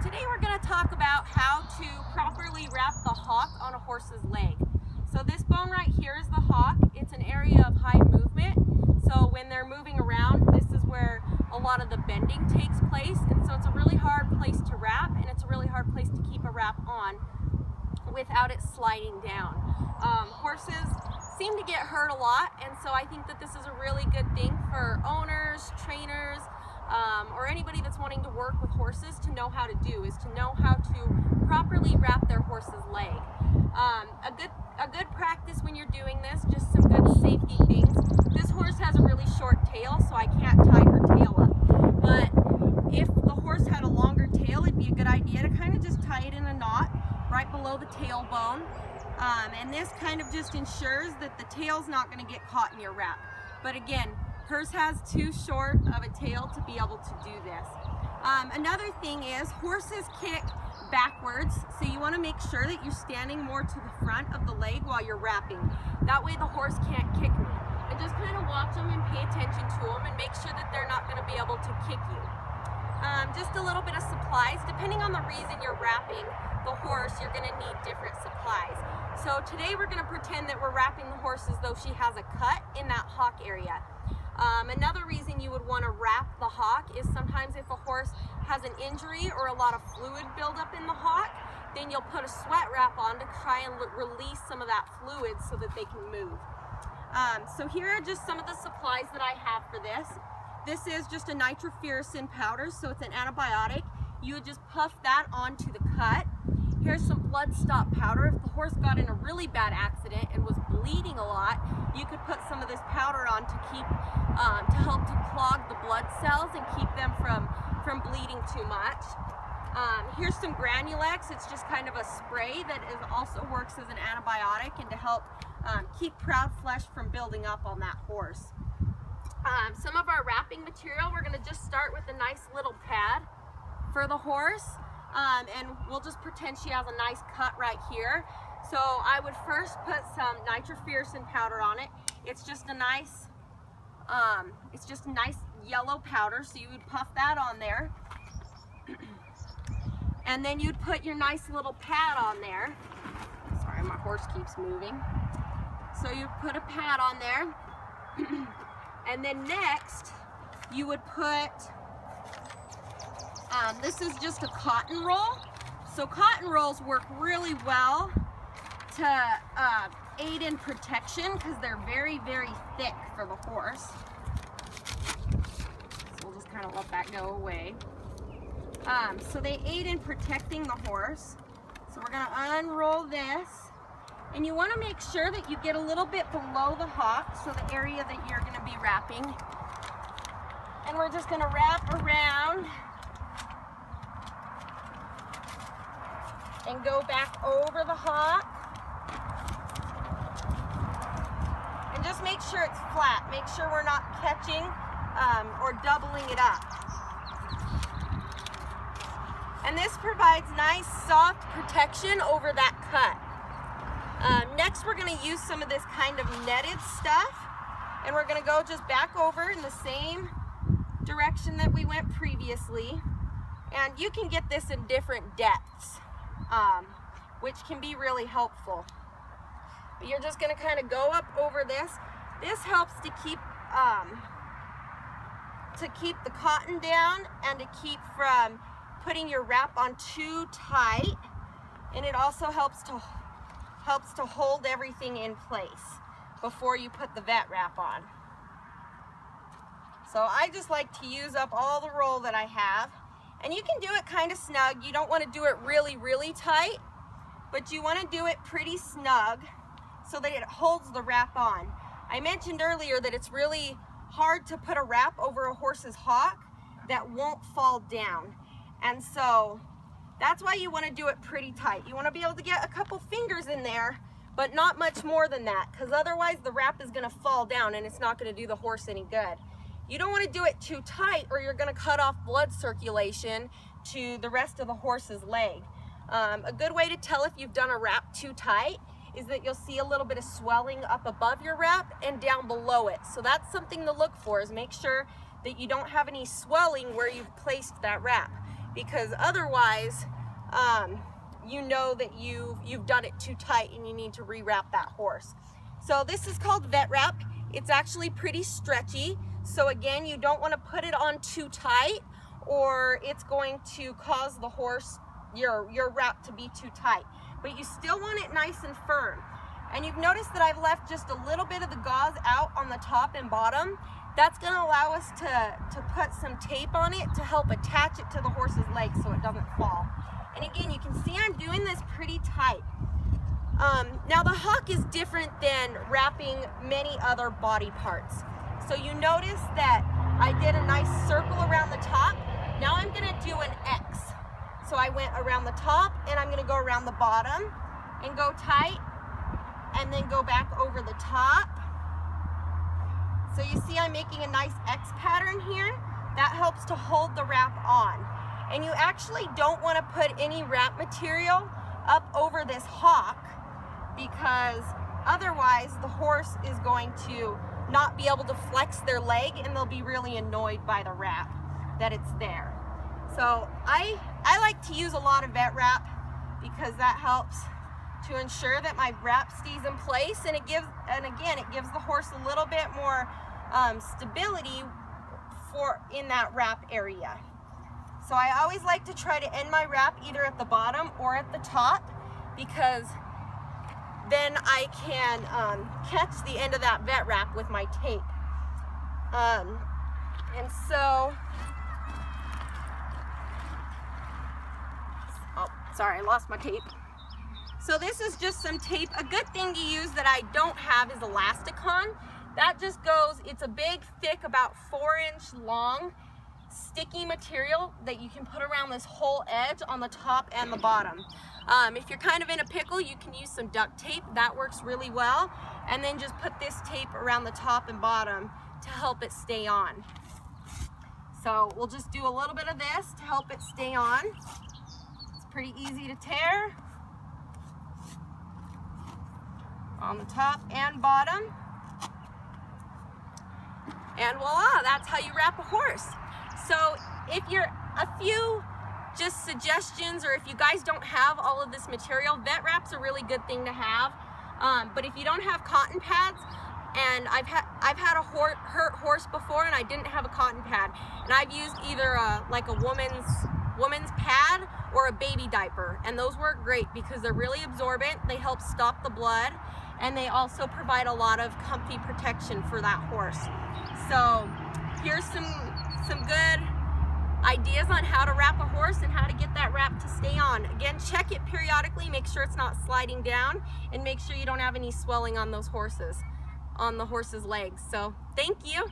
Today we're going to talk about how to properly wrap the hock on a horse's leg. So this bone right here is the hock. It's an area of high movement. So when they're moving around, this is where a lot of the bending takes place. And so it's a really hard place to wrap, and it's a really hard place to keep a wrap on without it sliding down. Horses seem to get hurt a lot, and so I think that this is a really good thing for owners, trainers, or anybody that's wanting to work with horses to know how to do, is to know how to properly wrap their horse's leg. A good practice when you're doing this, just some good safety things. This horse has a really short tail, so I can't tie her tail up. But if the horse had a longer tail, it'd be a good idea to kind of just tie it in a knot right below the tailbone. And this kind of just ensures that the tail's not going to get caught in your wrap. But again, hers has too short of a tail to be able to do this. Another thing is horses kick backwards, so you want to make sure that you're standing more to the front of the leg while you're wrapping. That way the horse can't kick me. And just kind of watch them and pay attention to them and make sure that they're not going to be able to kick you. Just a little bit of supplies. Depending on the reason you're wrapping the horse, you're going to need different supplies. So today we're going to pretend that we're wrapping the horse as though she has a cut in that hock area. Another reason you would want to wrap the hock is sometimes if a horse has an injury or a lot of fluid buildup in the hock, then you'll put a sweat wrap on to try and release some of that fluid so that they can move. So here are just some of the supplies that I have for this. This is just a nitrofurantoin powder, so it's an antibiotic. You would just puff that onto the cut. Here's some blood stop powder. If the horse got in a really bad accident and was bleeding a lot, you could put some of this powder on to keep, to help to clog the blood cells and keep them from bleeding too much. Here's some Granulex. It's just kind of a spray that also works as an antibiotic and to help keep proud flesh from building up on that horse. Some of our wrapping material, we're going to just start with a nice little pad for the horse. And we'll just pretend she has a nice cut right here. So I would first put some nitrofurantoin powder on it. It's just a nice yellow powder, so you would puff that on there. And then you'd put your nice little pad on there. Sorry, my horse keeps moving. So you put a pad on there. And then next, you would put, this is just a cotton roll. So cotton rolls work really well to aid in protection because they're very, very thick for the horse. So we'll just kind of let that go away. So they aid in protecting the horse. So we're going to unroll this. And you want to make sure that you get a little bit below the hock, so the area that you're going to be wrapping. And we're just going to wrap around and go back over the hock. And just make sure it's flat. Make sure we're not catching or doubling it up. And this provides nice soft protection over that cut. Next we're going to use some of this kind of netted stuff, and we're going to go just back over in the same direction that we went previously. And you can get this in different depths, which can be really helpful. But you're just going to kind of go up over this. This helps to keep the cotton down and to keep from putting your wrap on too tight, and it also helps to hold everything in place before you put the vet wrap on. So I just like to use up all the roll that I have, and you can do it kind of snug. You don't want to do it really, really tight, but you want to do it pretty snug so that it holds the wrap on. I mentioned earlier that it's really hard to put a wrap over a horse's hock that won't fall down. And so that's why you want to do it pretty tight. You want to be able to get a couple fingers in there, but not much more than that, because otherwise the wrap is going to fall down and it's not going to do the horse any good. You don't want to do it too tight or you're going to cut off blood circulation to the rest of the horse's leg. A good way to tell if you've done a wrap too tight is that you'll see a little bit of swelling up above your wrap and down below it. So that's something to look for, is make sure that you don't have any swelling where you've placed that wrap. because otherwise you know that you've done it too tight and you need to rewrap that horse. So this is called vet wrap. It's actually pretty stretchy. So again, you don't want to put it on too tight or it's going to cause the horse, your wrap to be too tight. But you still want it nice and firm. And you've noticed that I've left just a little bit of the gauze out on the top and bottom. That's going to allow us to put some tape on it to help attach it to the horse's leg so it doesn't fall. And again, you can see I'm doing this pretty tight. Now the hock is different than wrapping many other body parts. So you notice that I did a nice circle around the top. Now I'm going to do an X. So I went around the top and I'm going to go around the bottom and go tight and then go back over the top. So you see I'm making a nice X pattern here. That helps to hold the wrap on. And you actually don't want to put any wrap material up over this hock because otherwise the horse is going to not be able to flex their leg and they'll be really annoyed by the wrap that it's there. So I like to use a lot of vet wrap because that helps to ensure that my wrap stays in place, and again it gives the horse a little bit more stability in that wrap area. So I always like to try to end my wrap either at the bottom or at the top because then I can catch the end of that vet wrap with my tape. And so, oh, sorry, I lost my tape. So this is just some tape. A good thing to use that I don't have is Elasticon. That just goes, it's a big, thick, about 4-inch long, sticky material that you can put around this whole edge on the top and the bottom. If you're kind of in a pickle, you can use some duct tape. That works really well. And then just put this tape around the top and bottom to help it stay on. So we'll just do a little bit of this to help it stay on. It's pretty easy to tear on the top and bottom. And voila, that's how you wrap a horse. So if you're a few just suggestions, or if you guys don't have all of this material, vet wrap's a really good thing to have. But if you don't have cotton pads, and I've had a hurt horse before and I didn't have a cotton pad, and I've used either like a woman's pad or a baby diaper, and those work great because they're really absorbent, they help stop the blood, and they also provide a lot of comfy protection for that horse. So here's some good ideas on how to wrap a horse and how to get that wrap to stay on. Again, check it periodically, make sure it's not sliding down, and make sure you don't have any swelling on those horses, on the horse's legs. So thank you.